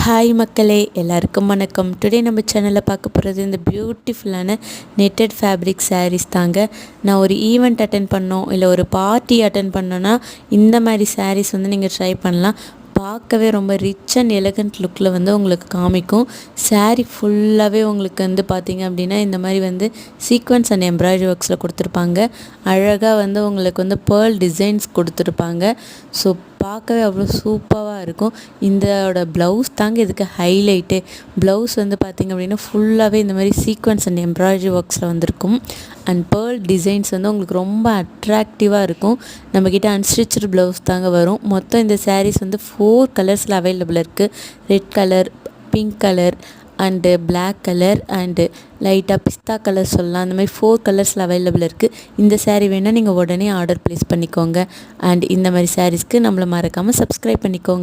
Hi மக்களே, எல்லாருக்கும் வணக்கம். டுடே நம்ம சேனலில் பார்க்க போகிறது இந்த பியூட்டிஃபுல்லான நெட்டட் ஃபேப்ரிக் சாரீஸ் தாங்க. நான் ஒரு ஈவெண்ட் அட்டென்ட் பண்ணோம், இல்லை ஒரு பார்ட்டி அட்டென்ட் பண்ணோன்னா இந்த மாதிரி சாரீஸ் நீங்கள் ட்ரை பண்ணலாம். பார்க்கவே ரொம்ப ரிச் அண்ட் எலகண்ட் லுக்கில் உங்களுக்கு காமிக்கும். சாரீ ஃபுல்லாகவே உங்களுக்கு பார்த்திங்க அப்படின்னா இந்த மாதிரி சீக்வன்ஸ் அண்ட் எம்ப்ராய்டரி ஒர்க்ஸில் கொடுத்துருப்பாங்க. அழகாக உங்களுக்கு பேர்ல் டிசைன்ஸ் கொடுத்துருப்பாங்க. ஸோ பார்க்கவே அவ்வளோ சூப்பராக இருக்கும். இதோட ப்ளவுஸ் தாங்க இதுக்கு ஹைலைட்டு. ப்ளவுஸ் பார்த்திங்க அப்படின்னா ஃபுல்லாகவே இந்த மாதிரி சீக்வன்ஸ் அண்ட் எம்ப்ராய்டரி ஒர்க்ஸில் வந்திருக்கும். அண்ட் பேர்ல் டிசைன்ஸ் உங்களுக்கு ரொம்ப அட்ராக்டிவாக இருக்கும். நம்மக்கிட்ட அன்ஸ்டிச்சட் ப்ளவுஸ் தாங்க வரும். மொத்தம் இந்த சாரீஸ் 4 கலர்ஸில் அவைலபிள் இருக்குது. Red colour, pink colour and black colour and லைட்டாக பிஸ்தா கலர் சொல்லலாம். அந்த மாதிரி 4 கலர்ஸில் அவைலபிள் இருக்குது. இந்த சாரீ வேணால் நீங்கள் உடனே ஆர்டர் ப்ளேஸ் பண்ணிக்கோங்க. அண்ட் இந்த மாதிரி சாரீஸ்க்கு நம்மளை மறக்காமல் சப்ஸ்கிரைப் பண்ணிக்கோங்க.